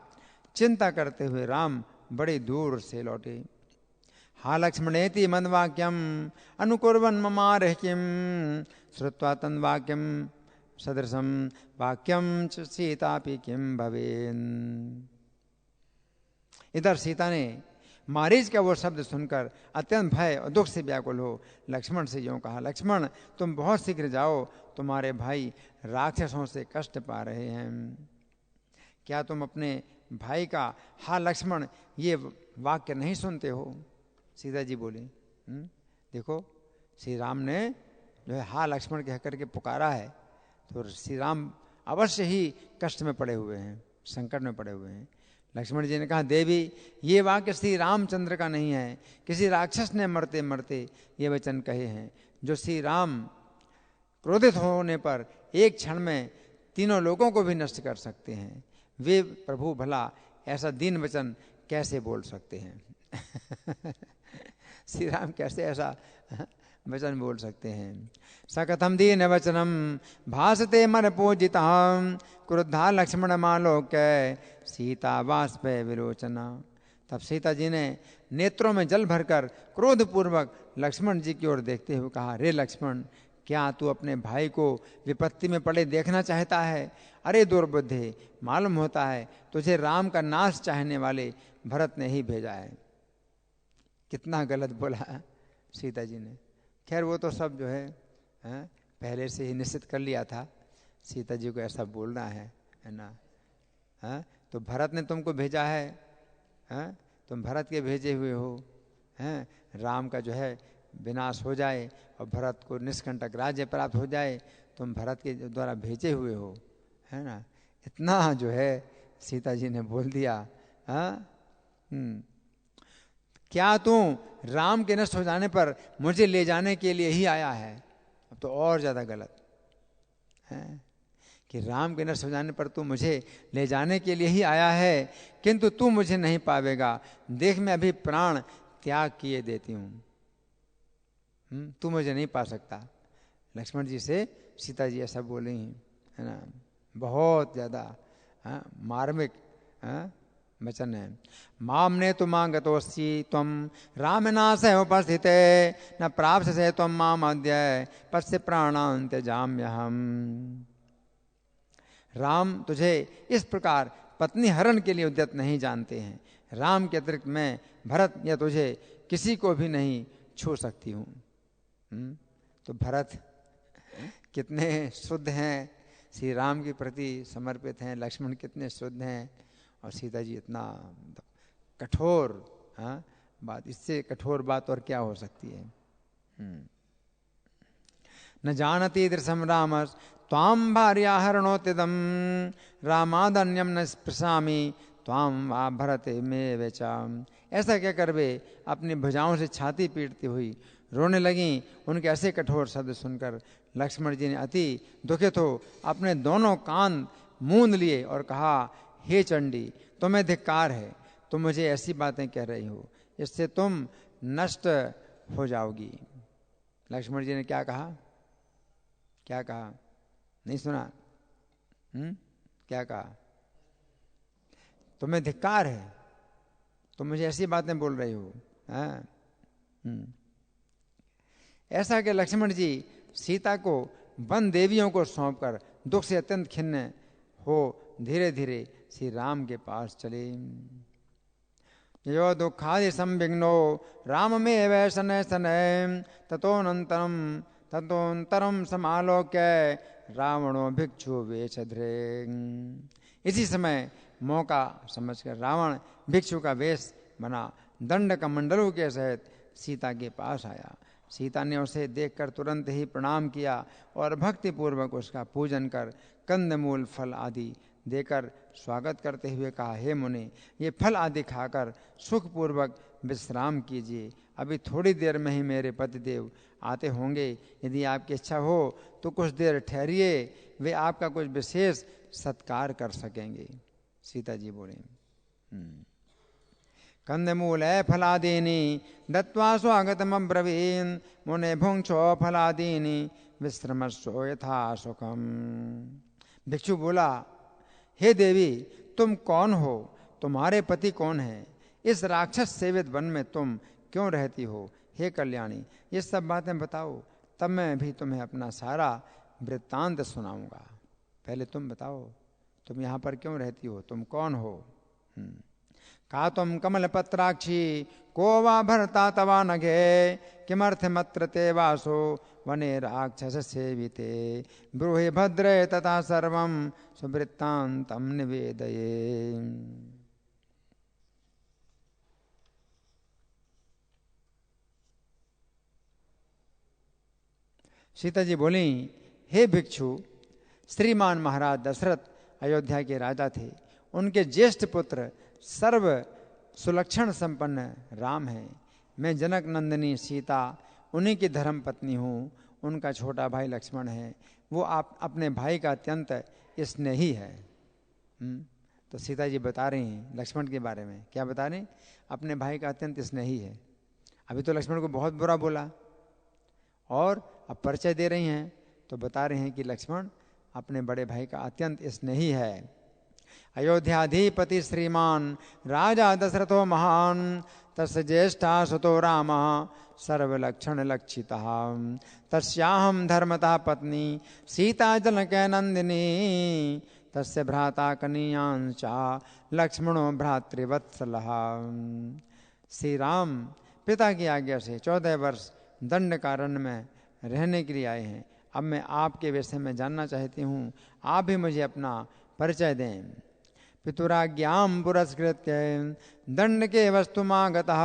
चिंता करते हुए राम बड़े दूर से लौटे। हा लक्ष्मणेति मद्वाक्यम अनुकुर्वन् ममारः किम श्रुत्वा तन्वाक्यम सदृशम वाक्यम च सीतापि किम भवेन्। इधर सीता ने मारीच का वो शब्द सुनकर अत्यंत भय और दुख से व्याकुल हो लक्ष्मण से यूं कहा, लक्ष्मण तुम बहुत शीघ्र जाओ, तुम्हारे भाई राक्षसों से कष्ट पा रहे हैं। क्या तुम अपने भाई का हा लक्ष्मण ये वाक्य नहीं सुनते हो। सीता जी बोली, देखो श्री राम ने जो है हा लक्ष्मण कह करके पुकारा है, तो श्री राम अवश्य ही कष्ट में पड़े हुए हैं, संकट में पड़े हुए हैं। लक्ष्मण जी ने कहा, देवी ये वाक्य श्री रामचंद्र का नहीं है, किसी राक्षस ने मरते मरते ये वचन कहे हैं, जो श्री राम क्रोधित होने पर एक क्षण में तीनों लोगों को भी नष्ट कर सकते हैं। वे प्रभु भला ऐसा दीन वचन कैसे बोल सकते हैं। श्री राम कैसे ऐसा वचन बोल सकते हैं। सकथम दीन वचनम भासते मन पूजिता क्रुद्धा लक्ष्मण मालोक्य सीता वाष्पे विरोचना। तब सीता जी ने नेत्रों में जल भरकर क्रोधपूर्वक लक्ष्मण जी की ओर देखते हुए कहा, रे लक्ष्मण, क्या तू अपने भाई को विपत्ति में पड़े देखना चाहता है? अरे दुर्बुद्धे, मालूम होता है तुझे राम का नाश चाहने वाले भरत ने ही भेजा है। कितना गलत बोला सीता जी ने। खैर वो तो सब जो है पहले से ही निश्चित कर लिया था, सीता जी को ऐसा बोलना है ना। तो भरत ने तुमको भेजा है, तुम भरत के भेजे हुए हो, राम का जो है विनाश हो जाए और भरत को निष्कंटक राज्य प्राप्त हो जाए, तुम भरत के द्वारा भेजे हुए हो, है ना। इतना जो है सीता जी ने बोल दिया। क्या तू राम के नष्ट हो जाने पर मुझे ले जाने के लिए ही आया है? अब तो और ज़्यादा गलत है कि राम के नष्ट हो जाने पर तू मुझे ले जाने के लिए ही आया है, किंतु तू मुझे नहीं पावेगा। देख मैं अभी प्राण त्याग किए देती हूँ, तू मुझे नहीं पा सकता। लक्ष्मण जी से सीता जी ऐसा बोले ही, है ना। बहुत ज़्यादा मार्मिक वचन है। माम ने तो मांगतोस्सी तम रामनाश उपस्थित न प्राप्त से तम माम अद्य पश्य प्राणांत जाम्यहम। राम तुझे इस प्रकार पत्नी हरण के लिए उद्यत नहीं जानते हैं। राम के अतिरिक्त मैं भरत या तुझे किसी को भी नहीं छू सकती हूँ। तो भरत कितने शुद्ध हैं, श्री राम के प्रति समर्पित हैं। लक्ष्मण कितने शुद्ध हैं, और सीता जी इतना कठोर बात। इससे कठोर बात और क्या हो सकती है। न जानती दृशम राम त्वाम भार्या हरणोतिदम रामादन्यम न स्पृशामि त्वाम वा भरत में वेचा। ऐसा क्या कर वे अपनी भुजाओं से छाती पीटती हुई रोने लगी। उनके ऐसे कठोर शब्द सुनकर लक्ष्मण जी ने अति दुखित हो अपने दोनों कान मूंद लिए और कहा, हे चंडी, तुम्हें धिक्कार है, तुम मुझे ऐसी बातें कह रही हो, इससे तुम नष्ट हो जाओगी। लक्ष्मण जी ने क्या कहा? क्या कहा? नहीं सुना? क्या कहा? तुम्हें धिक्कार है, तुम मुझे ऐसी बातें बोल रही हो। ऐसा कि लक्ष्मण जी सीता को वन देवियों को सौंपकर दुख से अत्यंत खिन्न हो धीरे धीरे श्री राम के पास चले। यो दुखादि संविघ्नो राम में वैसन सन ततोन्तरम समालोक्य रावणो भिक्षु वेशधृ। इसी समय मौका समझकर रावण भिक्षु का वेश बना दंड कमंडलों के सहित सीता के पास आया। सीता ने उसे देखकर तुरंत ही प्रणाम किया और भक्ति पूर्वक उसका पूजन कर कंदमूल फल आदि देकर स्वागत करते हुए कहा, हे मुनि, ये फल आदि खाकर सुखपूर्वक विश्राम कीजिए। अभी थोड़ी देर में ही मेरे पतिदेव आते होंगे। यदि आपकी इच्छा हो तो कुछ देर ठहरिए, वे आपका कुछ विशेष सत्कार कर सकेंगे। सीता जी बोले, कंदमूल फलादीनि दत्वा स्वागतम ब्रवीन मुने भुंक्षो फलादीनि विश्रमस्व यथा सुखम। भिक्षु बोला, हे देवी, तुम कौन हो? तुम्हारे पति कौन है? इस राक्षस सेवित वन में तुम क्यों रहती हो? हे कल्याणी, ये सब बातें बताओ, तब मैं भी तुम्हें अपना सारा वृत्तांत सुनाऊंगा। पहले तुम बताओ, तुम यहाँ पर क्यों रहती हो? तुम कौन हो? का तुम कमल पत्राक्षी को वा भरता तवा नघे किमर्थमत्र ते वासो वने राक्षस सेविते ब्रूहि भद्रे तथा सर्वं सुवृत्तान्तं निवेदये। सीता जी बोली, हे भिक्षु, श्रीमान महाराज दशरथ अयोध्या के राजा थे। उनके ज्येष्ठ पुत्र सर्व सुलक्षण संपन्न राम हैं। मैं जनक नंदिनी सीता उन्हीं की धर्म पत्नी हूँ। उनका छोटा भाई लक्ष्मण है, वो आप अपने भाई का अत्यंत स्नेही है। तो सीता जी बता रही हैं लक्ष्मण के बारे में। क्या बता रही? अपने भाई का अत्यंत स्नेही है। अभी तो लक्ष्मण को बहुत बुरा बोला और अब परिचय दे रही हैं तो बता रहे हैं कि लक्ष्मण अपने बड़े भाई का अत्यंत स्नेही है। अयोध्याधिपति श्रीमान राजा दशरथो महान तस्य ज्येष्ठा सुतो राम सर्वलक्षण लक्षिता तस्याहं धर्मतः पत्नी सीता जनके नंदिनी तस्य भ्राता कनीयांचा लक्ष्मणो भ्रातृवत्सलः। श्री राम पिता की आज्ञा से 14 वर्ष दंडकारण्य में रहने के लिए आए हैं। अब मैं आपके विषय में जानना चाहती हूँ, आप भी मुझे अपना परिचय दें। पितुराज्ञां पुरस्कृत्य दंड के वस्तुमागतः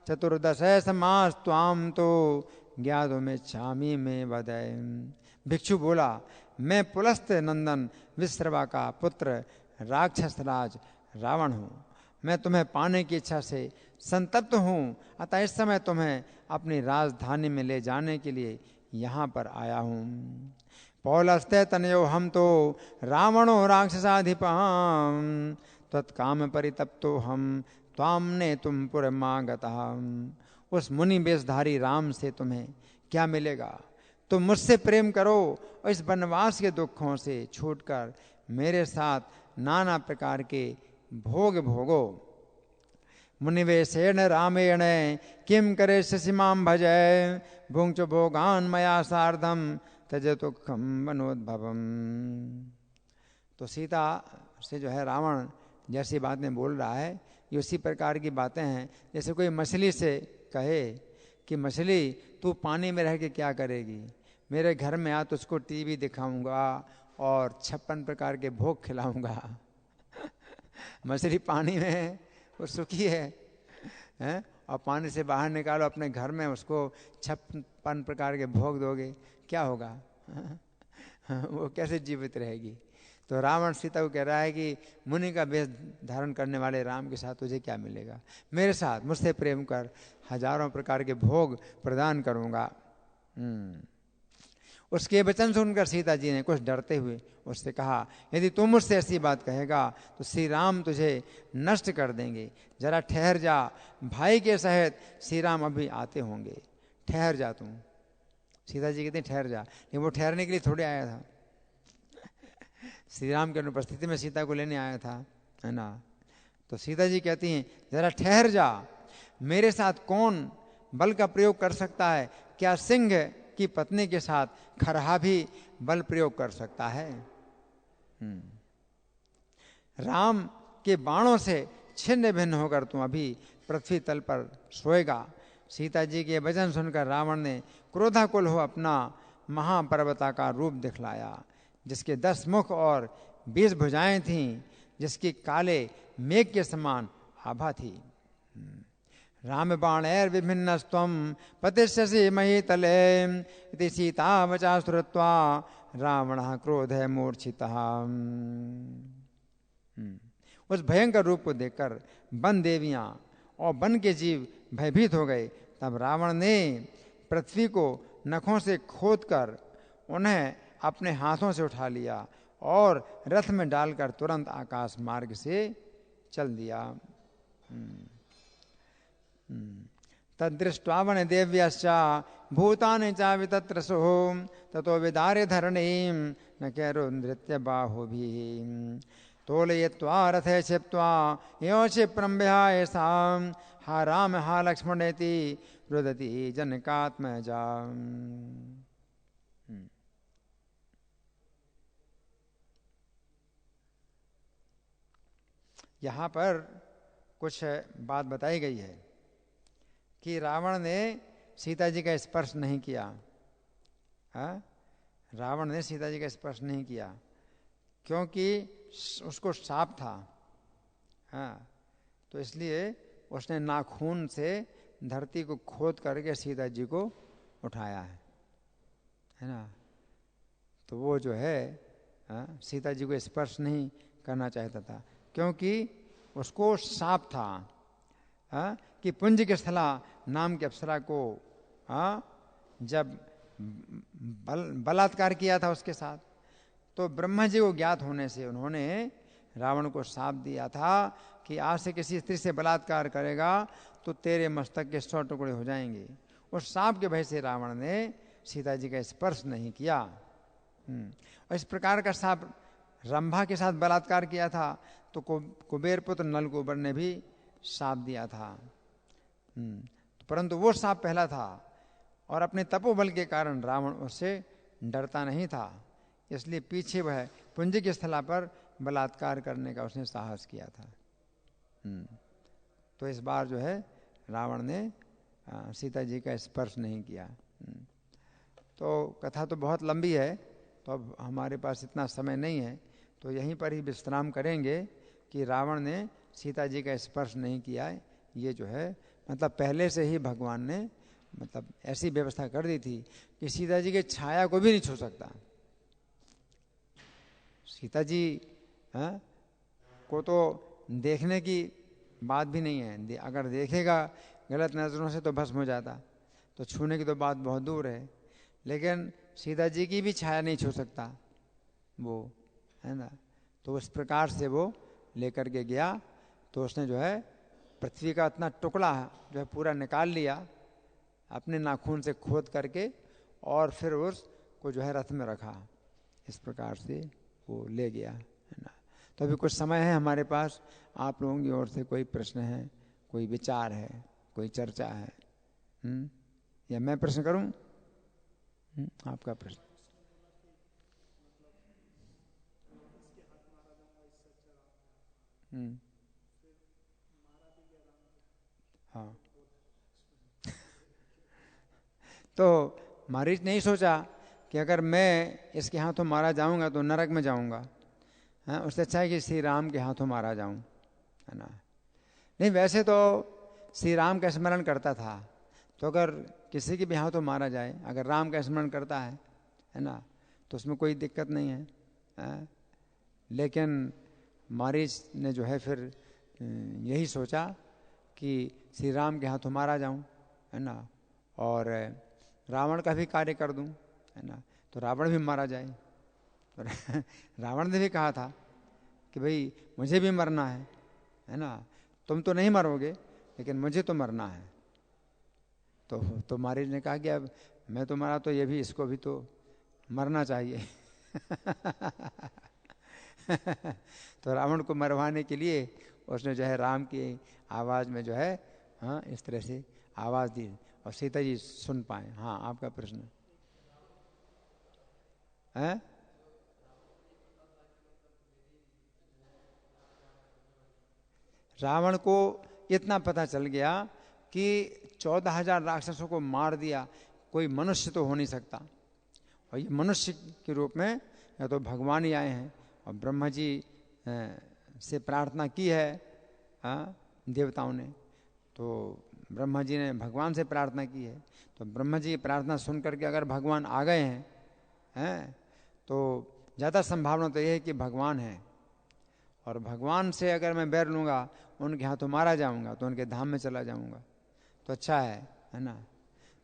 चतुर्दश समास्त्वां तो ज्ञातुमिच्छामि मे वदय। भिक्षु बोला, मैं पुलस्त नंदन विश्रवा का पुत्र राक्षस राज रावण हूँ। मैं तुम्हें पाने की इच्छा से संतप्त हूँ, अतः इस समय तुम्हें अपनी राजधानी में ले जाने के लिए यहाँ पर आया हूँ। पौलस्ते तनयो हम तो रावणो राक्षसाधिपां तत्काम परितप्तो हम त्वाम ने तुम पुरमागतः। उस मुनि वेशधारी राम से तुम्हें क्या मिलेगा? तुम मुझसे प्रेम करो और इस वनवास के दुखों से छूटकर मेरे साथ नाना प्रकार के भोग भोगो। मुनिवेशेन रामेण किम करे शशिमां भजय भुंक्ष भोगान मया सार्धम तजतुखम वनोद्भवम। तो सीता से जो है रावण जैसी बातें बोल रहा है, ये उसी प्रकार की बातें हैं जैसे कोई मछली से कहे कि मछली तू पानी में रह के क्या करेगी, मेरे घर में आ तो उसको टीवी दिखाऊंगा और 56 प्रकार के भोग खिलाऊंगा। मछली पानी में है, वो सुखी है और पानी से बाहर निकालो अपने घर में, उसको 56 प्रकार के भोग दोगे, क्या होगा? वो कैसे जीवित रहेगी? तो रावण सीता को कह रहा है कि मुनि का वेश धारण करने वाले राम के साथ तुझे क्या मिलेगा? मेरे साथ मुझसे प्रेम कर, हजारों प्रकार के भोग प्रदान करूंगा। उसके वचन सुनकर सीता जी ने कुछ डरते हुए उससे कहा, यदि तुम मुझसे ऐसी बात कहेगा तो श्री राम तुझे नष्ट कर देंगे। जरा ठहर जा, भाई के सहित श्री राम अभी आते होंगे, ठहर जा तुम। सीता जी कहते ठहर जा, लेकिन वो ठहरने के लिए थोड़े आया था, श्री राम की अनुपस्थिति में सीता को लेने आया था, है ना। तो सीता जी कहती हैं जरा ठहर जा, मेरे साथ कौन बल का प्रयोग कर सकता है? क्या सिंह की पत्नी के साथ खरहा भी बल प्रयोग कर सकता है? राम के बाणों से छिन्न भिन्न होकर तुम अभी पृथ्वी तल पर सोएगा। सीता जी के वचन सुनकर रावण ने क्रोधाकुल हो अपना महापर्वताकार रूप दिखलाया, जिसके 10 मुख और 20 भुजाएं थीं, जिसकी काले मेघ के समान आभा थी। राम बाणैर विभिन्नस्त्वं पतिष्यसि महीतले इति सीता वचा श्रुत्वा रावणः क्रोधे मूर्छितः। उस भयंकर रूप को देखकर वन देवियां और वन के जीव भयभीत हो गए। तब रावण ने पृथ्वी को नखों से खोदकर उन्हें अपने हाथों से उठा लिया और रथ में डालकर तुरंत आकाश मार्ग से चल दिया। तदृष्ट्वा वनदेव्यश्च भूतानि च वितत्रसुः ततो विदार्य धरणीं न कैरुनृत्य बाहुभिः तोलयित्वा रथे क्षिप्त्वा यो क्षिप्रं विहाय सां हा राम हा लक्ष्मणेति रुदति जनकात्मजा। यहाँ पर कुछ बात बताई गई है कि रावण ने सीता जी का स्पर्श नहीं किया। रावण ने सीता जी का स्पर्श नहीं किया क्योंकि उसको शाप था। तो इसलिए उसने नाखून से धरती को खोद करके सीता जी को उठाया है ना। तो वो जो है सीता जी को स्पर्श नहीं करना चाहता था क्योंकि उसको शाप था कि पुंज के स्थला नाम के अप्सरा को जब बलात्कार किया था उसके साथ, तो ब्रह्मा जी को ज्ञात होने से उन्होंने रावण को शाप दिया था कि आज से किसी स्त्री से बलात्कार करेगा तो तेरे मस्तक के 100 टुकड़े हो जाएंगे। उस शाप के भय से रावण ने सीता जी का स्पर्श नहीं किया। और इस प्रकार का शाप रंभा के साथ बलात्कार किया था तो कुबेर पुत्र नलकुबर ने भी शाप दिया था। परंतु वो शाप पहला था और अपने तपोबल के कारण रावण उससे डरता नहीं था, इसलिए पीछे वह पुंज की स्थला पर बलात्कार करने का उसने साहस किया था। तो इस बार जो है रावण ने सीता जी का स्पर्श नहीं किया। तो कथा तो बहुत लंबी है, तो अब हमारे पास इतना समय नहीं है, तो यहीं पर ही विश्राम करेंगे कि रावण ने सीता जी का स्पर्श नहीं किया। ये जो है मतलब पहले से ही भगवान ने मतलब ऐसी व्यवस्था कर दी थी कि सीता जी के छाया को भी नहीं छू सकता। सीता जी को तो देखने की बात भी नहीं है, अगर देखेगा गलत नजरों से तो भस्म हो जाता, तो छूने की तो बात बहुत दूर है। लेकिन सीता जी की भी छाया नहीं छू सकता वो, है ना। तो उस प्रकार से वो लेकर के गया, तो उसने जो है पृथ्वी का इतना टुकड़ा जो है पूरा निकाल लिया अपने नाखून से खोद करके, और फिर उसको जो है रथ में रखा। इस प्रकार से वो ले गया, है ना। तो अभी कुछ समय है हमारे पास, आप लोगों की ओर से कोई प्रश्न है, कोई विचार है, कोई चर्चा है? या मैं प्रश्न करूं? आपका प्रश्न। हाँ। तो मारीच नहीं सोचा कि अगर मैं इसके हाथों मारा जाऊंगा तो नरक में जाऊंगा, हाँ, उससे अच्छा है कि श्री राम के हाथों मारा जाऊं, है ना। नहीं, वैसे तो श्री राम का स्मरण करता था, तो अगर किसी के भी हाथों मारा जाए, अगर राम का स्मरण करता है ना, तो उसमें कोई दिक्कत नहीं है। लेकिन मारीच ने जो है फिर यही सोचा कि श्री राम के हाथों मारा जाऊं, है ना, और रावण का भी कार्य कर दूं, है ना, तो रावण भी मारा जाए। तो रावण ने भी कहा था कि भाई मुझे भी मरना है ना, तुम तो नहीं मरोगे लेकिन मुझे तो मरना है। तो मारीच ने कहा कि अब मैं तो मरा तो ये भी, इसको भी तो मरना चाहिए। तो रावण को मरवाने के लिए उसने जो है राम की आवाज में जो है इस तरह से आवाज दी और सीता जी सुन पाए। हाँ, आपका प्रश्न है? रावण को इतना पता चल गया कि 14,000 राक्षसों को मार दिया, कोई मनुष्य तो हो नहीं सकता, और ये मनुष्य के रूप में या तो भगवान ही आए हैं। और ब्रह्मा जी से प्रार्थना की है देवताओं ने, तो ब्रह्मा जी ने भगवान से प्रार्थना की है। तो ब्रह्मा जी की प्रार्थना सुन करके अगर भगवान आ गए हैं तो ज़्यादा संभावना तो यह है कि भगवान है। और भगवान से अगर मैं बैर लूँगा, उनके हाथों मारा जाऊँगा, तो उनके धाम में चला जाऊँगा, तो अच्छा है ना।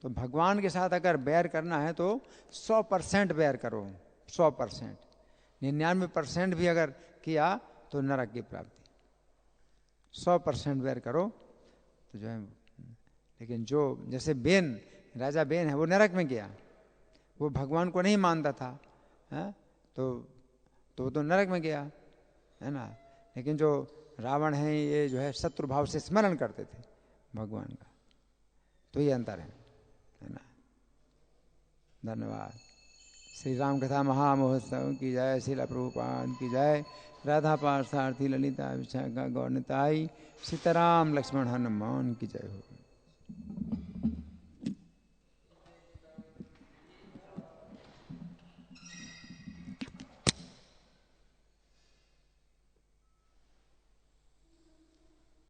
तो भगवान के साथ अगर बैर करना है तो 100% बैर करो, 100%। 99% भी अगर किया तो नरक की प्राप्ति। 100% बैर करो तो जो है। लेकिन जो जैसे बेन, राजा बेन है, वो नरक में गया, वो भगवान को नहीं मानता था, तो वो तो नरक में गया, है ना। लेकिन जो रावण है, ये जो है शत्रु भाव से स्मरण करते थे भगवान का, तो ये अंतर है ना। धन्यवाद। श्री राम कथा महामहोत्सव की जय। श्रील प्रभुपाद की जय। राधा पार्थार्थी ललिता विशाखा गौरताई। सीताराम लक्ष्मण हनुमान की जय हो।